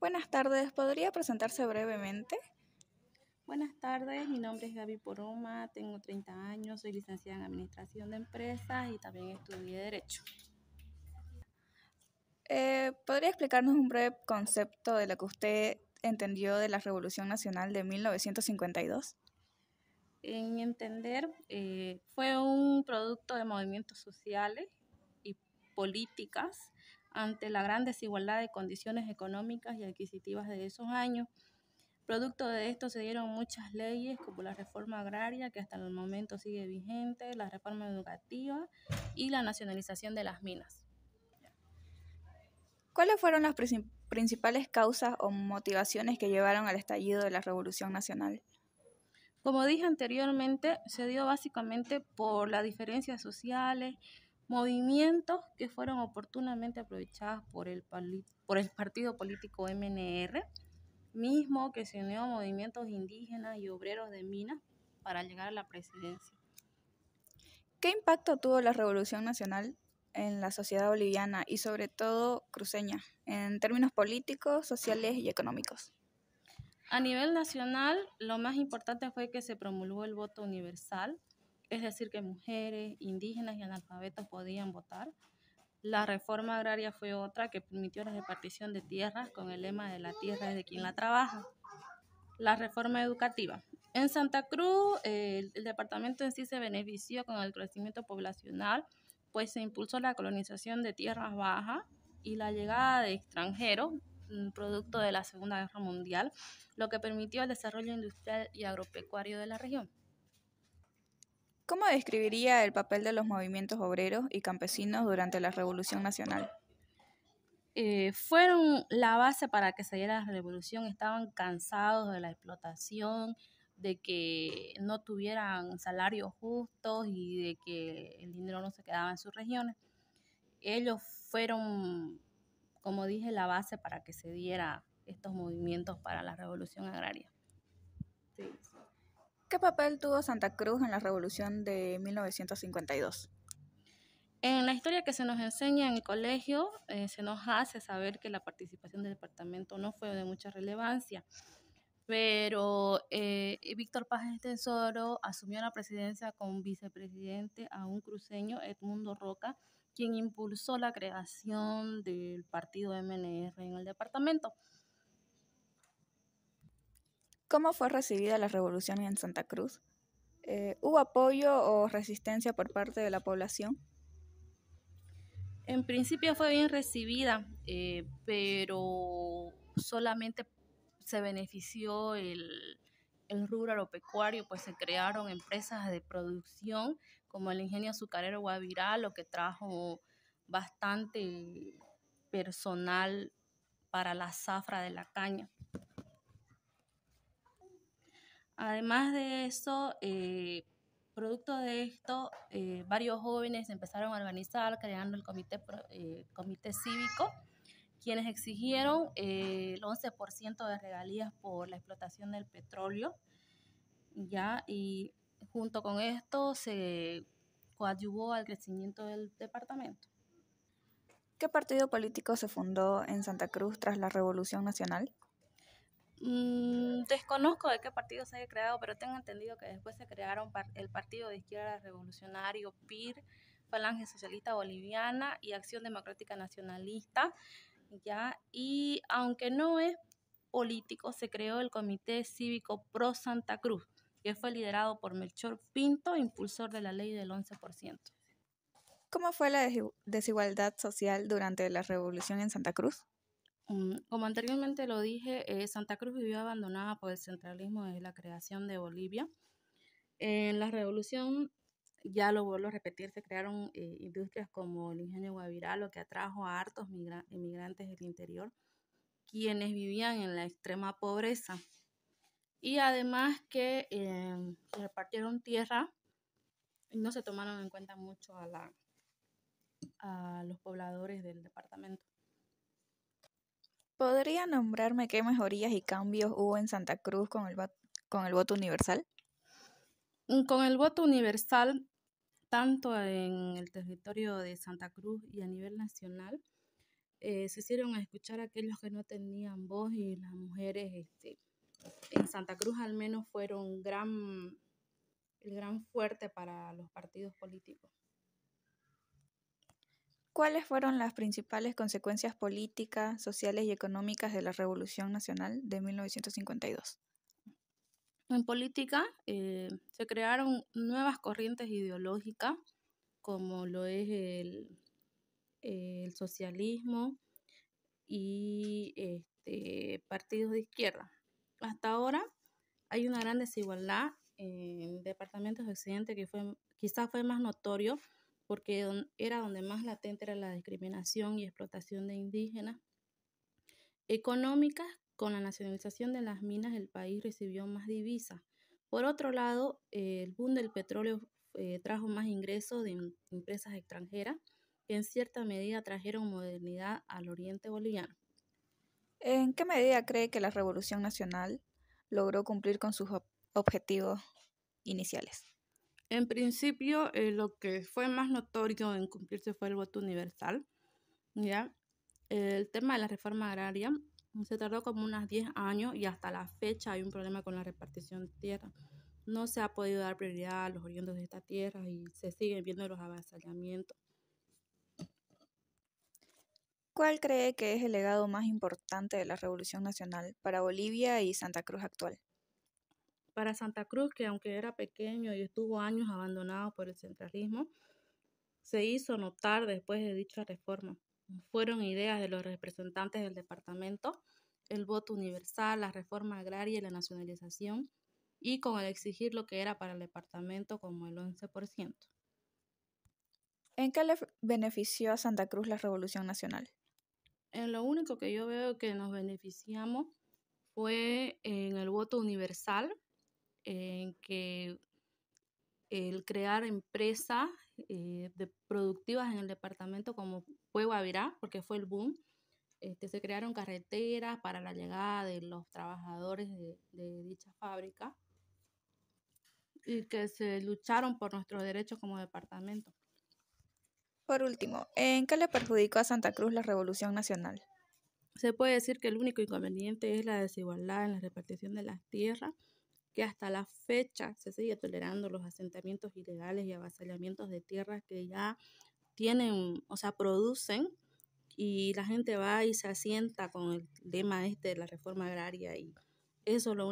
Buenas tardes, ¿podría presentarse brevemente? Buenas tardes, mi nombre es Gaby Poroma, tengo 30 años, soy licenciada en Administración de Empresas y también estudié Derecho. ¿Podría explicarnos un breve concepto de lo que usted entendió de la Revolución Nacional de 1952? En mi entender, fue un producto de movimientos sociales y políticas ante la gran desigualdad de condiciones económicas y adquisitivas de esos años. Producto de esto se dieron muchas leyes como la reforma agraria, que hasta el momento sigue vigente, la reforma educativa y la nacionalización de las minas. ¿Cuáles fueron las principales causas o motivaciones que llevaron al estallido de la Revolución Nacional? Como dije anteriormente, se dio básicamente por las diferencias sociales, movimientos que fueron oportunamente aprovechados por el partido político MNR, mismo que se unió a movimientos indígenas y obreros de minas para llegar a la presidencia. ¿Qué impacto tuvo la Revolución Nacional en la sociedad boliviana y sobre todo cruceña, en términos políticos, sociales y económicos? A nivel nacional, lo más importante fue que se promulgó el voto universal, es decir, que mujeres, indígenas y analfabetos podían votar. La reforma agraria fue otra que permitió la repartición de tierras con el lema de la tierra es de quien la trabaja. La reforma educativa. En Santa Cruz, el departamento en sí se benefició con el crecimiento poblacional, pues se impulsó la colonización de tierras bajas y la llegada de extranjeros, producto de la Segunda Guerra Mundial, lo que permitió el desarrollo industrial y agropecuario de la región. ¿Cómo describiría el papel de los movimientos obreros y campesinos durante la Revolución Nacional? Fueron la base para que se diera la revolución. Estaban cansados de la explotación, de que no tuvieran salarios justos y de que el dinero no se quedaba en sus regiones. Ellos fueron, como dije, la base para que se diera estos movimientos para la revolución agraria. Sí. ¿Qué papel tuvo Santa Cruz en la Revolución de 1952? En la historia que se nos enseña en el colegio, se nos hace saber que la participación del departamento no fue de mucha relevancia, pero Víctor Paz Estenssoro asumió la presidencia con vicepresidente a un cruceño, Edmundo Roca, quien impulsó la creación del partido MNR en el departamento. ¿Cómo fue recibida la revolución en Santa Cruz? ¿Hubo apoyo o resistencia por parte de la población? En principio fue bien recibida, pero solamente se benefició el rubro agropecuario, pues se crearon empresas de producción como el ingenio azucarero Guavirá, lo que trajo bastante personal para la zafra de la caña. Además de eso, producto de esto, varios jóvenes empezaron a organizar, creando el comité cívico, quienes exigieron el 11% de regalías por la explotación del petróleo, ¿ya? Y junto con esto se coadyuvó al crecimiento del departamento. ¿Qué partido político se fundó en Santa Cruz tras la Revolución Nacional? Desconozco de qué partido se haya creado, pero tengo entendido que después se crearon el Partido de Izquierda Revolucionario, PIR, Falange Socialista Boliviana y Acción Democrática Nacionalista, ¿ya? Y aunque no es político, se creó el Comité Cívico Pro Santa Cruz, que fue liderado por Melchor Pinto, impulsor de la ley del 11%. ¿Cómo fue la desigualdad social durante la revolución en Santa Cruz? Como anteriormente lo dije, Santa Cruz vivió abandonada por el centralismo desde la creación de Bolivia. En la revolución, ya lo vuelvo a repetir, se crearon industrias como el ingenio Guavirá, lo que atrajo a hartos inmigrantes del interior, quienes vivían en la extrema pobreza. Y además que se repartieron tierra y no se tomaron en cuenta mucho a los pobladores del departamento. ¿Podría nombrarme qué mejorías y cambios hubo en Santa Cruz con el voto universal? Con el voto universal, tanto en el territorio de Santa Cruz y a nivel nacional, se hicieron a escuchar a aquellos que no tenían voz, y las mujeres en Santa Cruz al menos fueron el gran fuerte para los partidos políticos. ¿Cuáles fueron las principales consecuencias políticas, sociales y económicas de la Revolución Nacional de 1952? En política se crearon nuevas corrientes ideológicas, como lo es el socialismo y partidos de izquierda. Hasta ahora hay una gran desigualdad en departamentos de Occidente, que quizás fue más notorio porque era donde más latente era la discriminación y explotación de indígenas. Económicas, con la nacionalización de las minas, el país recibió más divisas. Por otro lado, el boom del petróleo trajo más ingresos de empresas extranjeras, que en cierta medida trajeron modernidad al oriente boliviano. ¿En qué medida cree que la Revolución Nacional logró cumplir con sus objetivos iniciales? En principio, lo que fue más notorio en cumplirse fue el voto universal, ¿ya? El tema de la reforma agraria se tardó como unos 10 años y hasta la fecha hay un problema con la repartición de tierra. No se ha podido dar prioridad a los oriundos de esta tierra y se siguen viendo los avasallamientos. ¿Cuál cree que es el legado más importante de la Revolución Nacional para Bolivia y Santa Cruz actual? Para Santa Cruz, que aunque era pequeño y estuvo años abandonado por el centralismo, se hizo notar después de dicha reforma. Fueron ideas de los representantes del departamento, el voto universal, la reforma agraria y la nacionalización, y con el exigir lo que era para el departamento como el 11%. ¿En qué le benefició a Santa Cruz la Revolución Nacional? En lo único que yo veo que nos beneficiamos fue en el voto universal, en que el crear empresas productivas en el departamento, como fue Guavirá, porque fue el boom. Se crearon carreteras para la llegada de los trabajadores de dicha fábrica, y que se lucharon por nuestros derechos como departamento. Por último, ¿en qué le perjudicó a Santa Cruz la Revolución Nacional? Se puede decir que el único inconveniente es la desigualdad en la repartición de las tierras, que hasta la fecha se sigue tolerando los asentamientos ilegales y avasallamientos de tierras que ya tienen, o sea, producen, y la gente va y se asienta con el lema de la reforma agraria, y eso lo